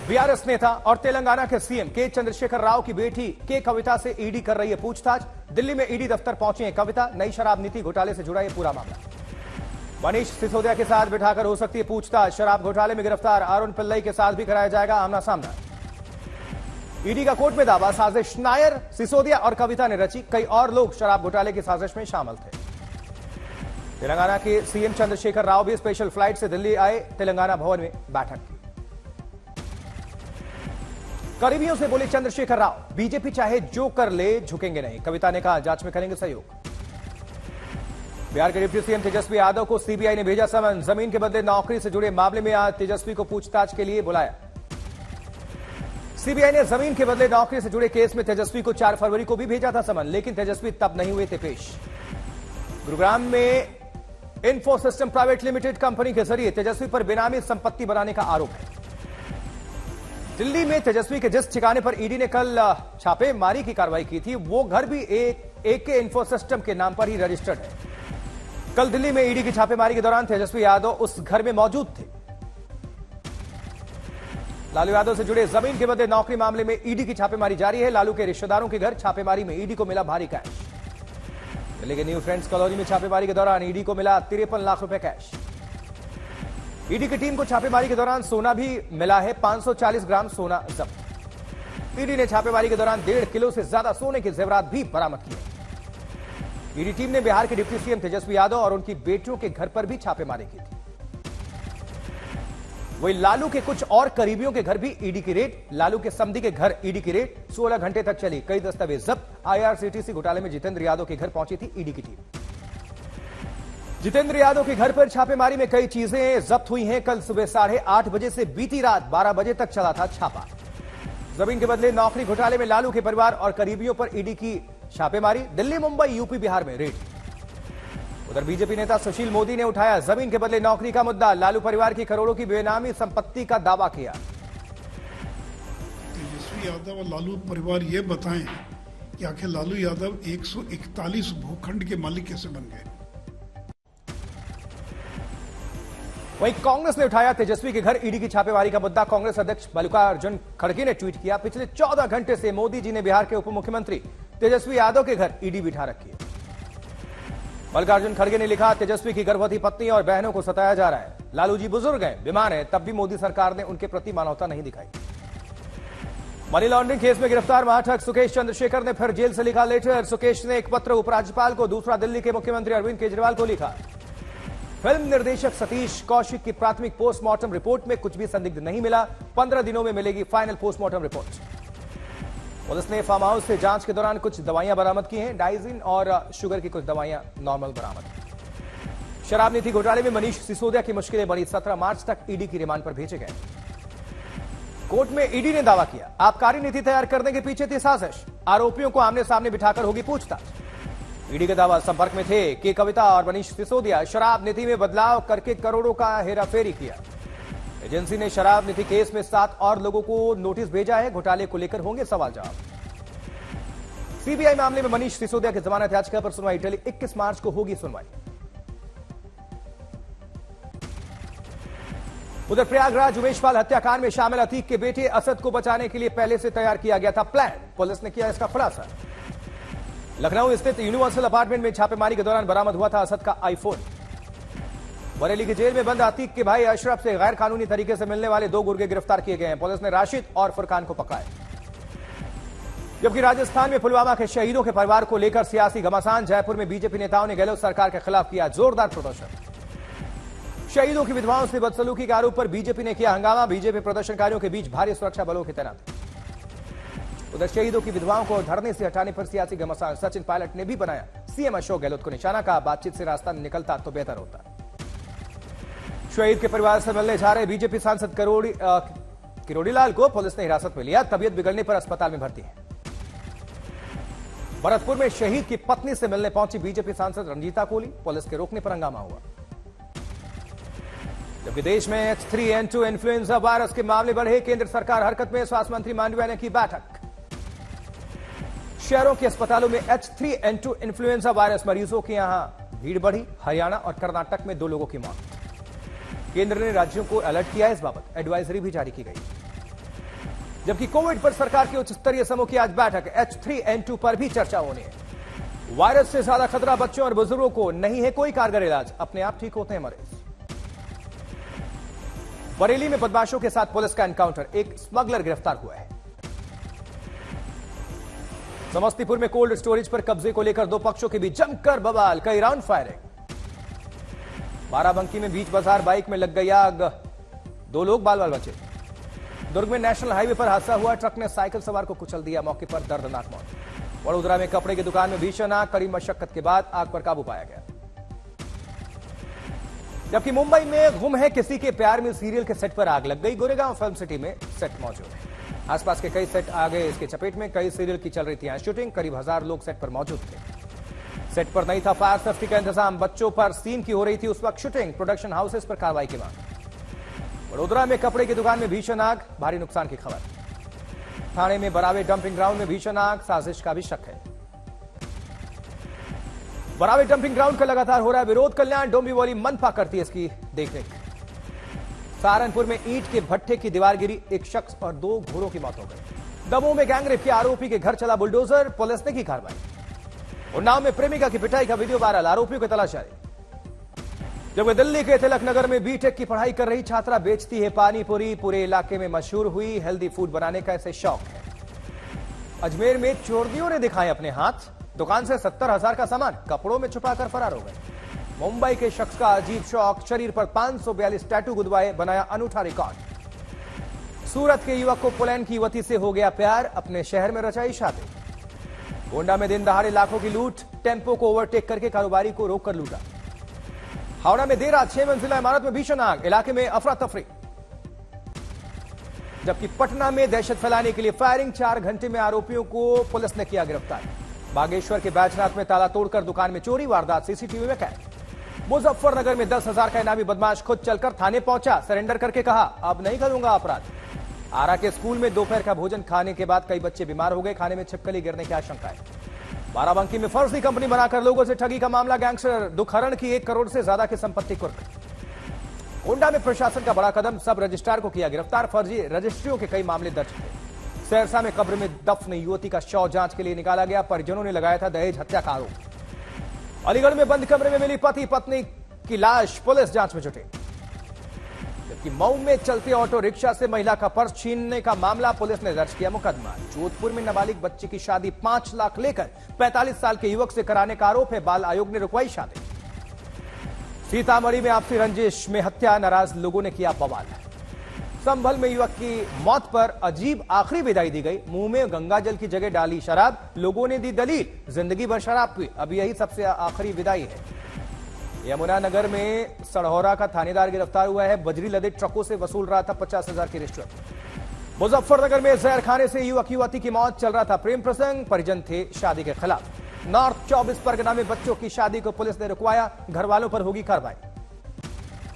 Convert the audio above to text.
BRS नेता और तेलंगाना के सीएम के चंद्रशेखर राव की बेटी के कविता से ईडी कर रही है पूछताछ। दिल्ली में ईडी दफ्तर पहुंची है कविता। नई शराब नीति घोटाले से जुड़ा ये पूरा मामला। मनीष सिसोदिया के साथ बिठाकर हो सकती है पूछताछ। शराब घोटाले में गिरफ्तार अरुण पिल्लई के साथ भी कराया जाएगा आमना सामना। ईडी का कोर्ट में दावा, साजिश नायर, सिसोदिया और कविता ने रची। कई और लोग शराब घोटाले की साजिश में शामिल थे। तेलंगाना के सीएम चंद्रशेखर राव भी स्पेशल फ्लाइट से दिल्ली आए। तेलंगाना भवन में बैठक की। करीबियों से बोले चंद्रशेखर राव, बीजेपी चाहे जो कर ले झुकेंगे नहीं। कविता ने कहा, जांच में करेंगे सहयोग। बिहार के डिप्टी सीएम तेजस्वी यादव को सीबीआई ने भेजा समन। जमीन के बदले नौकरी से जुड़े मामले में आज तेजस्वी को पूछताछ के लिए बुलाया। सीबीआई ने जमीन के बदले नौकरी से जुड़े केस में तेजस्वी को 4 फरवरी को भी भेजा था समन, लेकिन तेजस्वी तब नहीं हुए थे पेश। गुरुग्राम में info system private limited company के जरिए तेजस्वी पर बेनामी संपत्ति बनाने का आरोप है। दिल्ली में तेजस्वी के जिस ठिकाने पर ईडी ने कल छापेमारी की कार्रवाई की थी, वो घर भी एक इन्फो सिस्टम के नाम पर ही रजिस्टर्ड है। कल दिल्ली में ईडी की छापेमारी के दौरान तेजस्वी यादव उस घर में मौजूद थे। लालू यादव से जुड़े जमीन के बदले नौकरी मामले में ईडी की छापेमारी जारी है। लालू के रिश्तेदारों के घर छापेमारी में ईडी को मिला भारी कैश। दिल्ली के न्यू फ्रेंड्स कॉलोनी में छापेमारी के दौरान ईडी को मिला 53 लाख रुपए कैश। ईडी की टीम को छापेमारी के दौरान सोना भी मिला है। 540 ग्राम सोना जब्त। ईडी ने छापेमारी के दौरान 1.5 किलो से ज्यादा सोने के जेवरात भी बरामद किए। ईडी टीम ने बिहार के डिप्टी सीएम तेजस्वी यादव और उनकी बेटियों के घर पर भी छापेमारी की थी। वही लालू के कुछ और करीबियों के घर भी ईडी की रेड। लालू के समधी के घर ईडी की रेड 16 घंटे तक चली। कई दस्तावेज जब्त। आईआरसीटीसी घोटाले में जितेंद्र यादव के घर पहुंची थी ईडी की टीम। जितेंद्र यादव के घर पर छापेमारी में कई चीजें जब्त हुई हैं। कल सुबह 8:30 बजे से बीती रात 12 बजे तक चला था छापा। जमीन के बदले नौकरी घोटाले में लालू के परिवार और करीबियों पर ईडी की छापेमारी। दिल्ली, मुंबई, यूपी, बिहार में रेड। उधर बीजेपी नेता सुशील मोदी ने उठाया जमीन के बदले नौकरी का मुद्दा। लालू परिवार की करोड़ों की बेनामी संपत्ति का दावा किया। तेजस्वी यादव और लालू परिवार ये बताएं कि आखिर लालू यादव 141 भूखंड के मालिक कैसे बन गए। वहीं कांग्रेस ने उठाया तेजस्वी के घर ईडी की छापेमारी का मुद्दा। कांग्रेस अध्यक्ष मल्लिकार्जुन खड़गे ने ट्वीट किया, पिछले 14 घंटे से मोदी जी ने बिहार के उप मुख्यमंत्री तेजस्वी यादव के घर ईडी बिठा रखी है। मल्लिकार्जुन खड़गे ने लिखा, तेजस्वी की गर्भवती पत्नी और बहनों को सताया जा रहा है। लालू जी बुजुर्ग हैं, बीमार हैं, तब भी मोदी सरकार ने उनके प्रति मानवता नहीं दिखाई। मनी लॉन्ड्रिंग केस में गिरफ्तार महाठग सुकेश चंद्रशेखर ने फिर जेल से लिखा लेटर। सुकेश ने एक पत्र उपराज्यपाल को, दूसरा दिल्ली के मुख्यमंत्री अरविंद केजरीवाल को लिखा। फिल्म निर्देशक सतीश कौशिक की प्राथमिक पोस्टमार्टम रिपोर्ट में कुछ भी संदिग्ध नहीं मिला। 15 दिनों में मिलेगी फाइनल पोस्टमार्टम रिपोर्ट। पुलिस ने फार्म हाउस से जांच के दौरान कुछ दवाइयां बरामद की हैं। डाइजिन और शुगर की कुछ दवाइयां नॉर्मल बरामद। शराब नीति घोटाले में मनीष सिसोदिया की मुश्किलें बढ़ी। 17 मार्च तक ईडी की रिमांड पर भेजे गए। कोर्ट में ईडी ने दावा किया, आबकारी नीति तैयार करने के पीछे थी साजिश। आरोपियों को आमने सामने बिठाकर होगी पूछताछ। ईडी का दावा, संपर्क में थे के कविता और मनीष सिसोदिया। शराब नीति में बदलाव करके करोड़ों का हेराफेरी किया। एजेंसी ने शराब नीति केस में 7 और लोगों को नोटिस भेजा है। घोटाले को लेकर होंगे सवाल जवाब। सीबीआई मामले में मनीष सिसोदिया की जमानत याचिका पर सुनवाई टली। 21 मार्च को होगी सुनवाई। उधर प्रयागराज उमेशपाल हत्याकांड में शामिल अतीक के बेटे असद को बचाने के लिए पहले से तैयार किया गया था प्लान। पुलिस ने किया इसका खुलासा। लखनऊ स्थित यूनिवर्सल अपार्टमेंट में छापेमारी के दौरान बरामद हुआ था असद का आईफोन। बरेली की जेल में बंद अतीक के भाई अशरफ से गैर कानूनी तरीके से मिलने वाले 2 गुर्गे गिरफ्तार किए गए हैं। पुलिस ने राशिद और फुरकान को पकड़ा है। जबकि राजस्थान में पुलवामा के शहीदों के परिवार को लेकर सियासी घमासान। जयपुर में बीजेपी नेताओं ने गहलोत सरकार के खिलाफ किया जोरदार प्रदर्शन। शहीदों की विधवाओं से बदसलूकी के आरोप पर बीजेपी ने किया हंगामा। बीजेपी प्रदर्शनकारियों के बीच भारी सुरक्षा बलों की तैनाती। उधर शहीदों की विधवाओं को धरने से हटाने पर सियासी घमासान। सचिन पायलट ने भी बनाया सीएम अशोक गहलोत को निशाना। कहा, बातचीत से रास्ता निकलता तो बेहतर होता। शहीद के परिवार से मिलने जा रहे बीजेपी सांसद किरोड़ीलाल को पुलिस ने हिरासत में लिया। तबियत बिगड़ने पर अस्पताल में भर्ती है। भरतपुर में शहीद की पत्नी से मिलने पहुंची बीजेपी सांसद रंजीता कोली। पुलिस के रोकने पर हंगामा हुआ। जबकि देश में H3N2 इन्फ्लुएंजा वायरस के मामले बढ़े। केंद्र सरकार हरकत में। स्वास्थ्य मंत्री मांडविया ने की बैठक। शहरों के अस्पतालों में H3N2 इन्फ्लुएंजा वायरस मरीजों की यहां भीड़ बढ़ी। हरियाणा और कर्नाटक में 2 लोगों की मौत। केंद्र ने राज्यों को अलर्ट किया है। इस बाबत एडवाइजरी भी जारी की गई। जबकि कोविड पर सरकार की उच्च स्तरीय समूह की आज बैठक, H3N2 पर भी चर्चा होनी है। वायरस से ज्यादा खतरा बच्चों और बुजुर्गों को नहीं है कोई कारगर इलाज, अपने आप ठीक होते हैं मरीज। बरेली में बदमाशों के साथ पुलिस का एनकाउंटर, एक स्मगलर गिरफ्तार हुआ है। समस्तीपुर में कोल्ड स्टोरेज पर कब्जे को लेकर दो पक्षों के बीच जमकर बवाल, कई राउंड फायरिंग। बाराबंकी में बीच बाजार बाइक में लग गई आग, 2 लोग बाल बाल बचे। दुर्ग में नेशनल हाईवे पर हादसा हुआ, ट्रक ने साइकिल सवार को कुचल दिया, मौके पर दर्दनाक मौत। वडोदरा में कपड़े की दुकान में भीषण आग, कड़ी मशक्कत के बाद आग पर काबू पाया गया। जबकि मुंबई में गुम है किसी के प्यार में सीरियल के सेट पर आग लग गई, गोरेगांव फिल्म सिटी में सेट मौजूद है। आसपास के कई सेट आ गए इसके चपेट में, कई सीरियल की चल रही थी शूटिंग, करीब 1000 लोग सेट पर मौजूद थे। सेट पर नहीं था फायर सेफ्टी का इंतजाम, बच्चों पर सीन की हो रही थी उस वक्त शूटिंग, प्रोडक्शन हाउसेस पर कार्रवाई की मांग। वडोदरा में कपड़े की दुकान में भीषण आग, भारी नुकसान की खबर। थाने में बरावे डंपिंग ग्राउंड में भीषण आग, साजिश का भी शक है। बरावे डंपिंग ग्राउंड का लगातार हो रहा है विरोध, कल्याण डोंबिवली मनपा करती है इसकी देखरेख। सहारनपुर में ईंट के भट्ठे की दीवार गिरी, एक शख्स और 2 घोड़ों की मौत हो गई। दमोह में गैंगरेप के आरोपी के घर चला बुलडोजर, पुलिस ने की कार्रवाई। उन्नाव में प्रेमिका की पिटाई का वीडियो वायरल, आरोपियों की तलाश जारी। जबकि दिल्ली के तिलक नगर में बीटेक की पढ़ाई कर रही छात्रा बेचती है पानी पूरी, पूरे इलाके में मशहूर हुई, हेल्दी फूड बनाने का इसे शौक है। अजमेर में चोरदियों ने दिखाए अपने हाथ, दुकान से 70,000 का सामान कपड़ों में छुपाकर फरार हो गए। मुंबई के शख्स का अजीब शौक, शरीर पर 542 टैटू गुदवाए, बनाया अनूठा रिकॉर्ड। सूरत के युवक को पोलैंड की युवती से हो गया प्यार, अपने शहर में रचाई शादी। गोंडा में दिन दहाड़े लाखों की लूट, टेंपो को ओवरटेक करके कारोबारी को रोककर लूटा। हावड़ा में देर रात 6 मंजिला इमारत में भीषण आग, इलाके में अफरा तफरी। जबकि पटना में दहशत फैलाने के लिए फायरिंग, 4 घंटे में आरोपियों को पुलिस ने किया गिरफ्तार। बागेश्वर के बैजनाथ में ताला तोड़कर दुकान में चोरी, वारदात सीसीटीवी में कैद। मुजफ्फरनगर में 10,000 का इनामी बदमाश खुद चलकर थाने पहुंचा, सरेंडर करके कहा अब नहीं करूंगा अपराध। आरा के स्कूल में दोपहर का भोजन खाने के बाद कई बच्चे बीमार हो गए, खाने में छिपकली गिरने की आशंका है। बाराबंकी में फर्जी कंपनी बनाकर लोगों से ठगी का मामला, गैंगस्टर दुखहरण की 1 करोड़ से ज्यादा की संपत्ति कुर्क। गोंडा में प्रशासन का बड़ा कदम, सब रजिस्ट्रार को किया गिरफ्तार, फर्जी रजिस्ट्रियों के कई मामले दर्ज थे। सहरसा में कब्र में दफन युवती का शव जांच के लिए निकाला गया, परिजनों ने लगाया था दहेज हत्या का आरोप। अलीगढ़ में बंद कमरे में मिली पति पत्नी की लाश, पुलिस जांच में जुटी। जबकि मऊ में चलते ऑटो रिक्शा से महिला का पर्स छीनने का मामला, पुलिस ने दर्ज किया मुकदमा। जोधपुर में नाबालिग बच्ची की शादी 5 लाख लेकर 45 साल के युवक से कराने का आरोप है, बाल आयोग ने रुकवाई शादी। सीतामढ़ी में आपसी रंजिश में हत्या, नाराज लोगों ने किया बवाल। संभल में युवक की मौत पर अजीब आखिरी विदाई दी गई, मुंह में गंगा जल की जगह डाली शराब, लोगों ने दी दलील, जिंदगी भर शराब पी, अब यही सबसे आखिरी विदाई है। यमुनानगर में सड़हौरा का थानेदार गिरफ्तार हुआ है, बजरी लदे ट्रकों से वसूल रहा था 50,000 की रिश्वत। मुजफ्फरनगर में जहर खाने से युवक युवती की मौत, चल रहा था प्रेम प्रसंग, परिजन थे शादी के खिलाफ। नॉर्थ 24 परगना में बच्चों की शादी को पुलिस ने रुकवाया, घर वालों पर होगी कार्रवाई।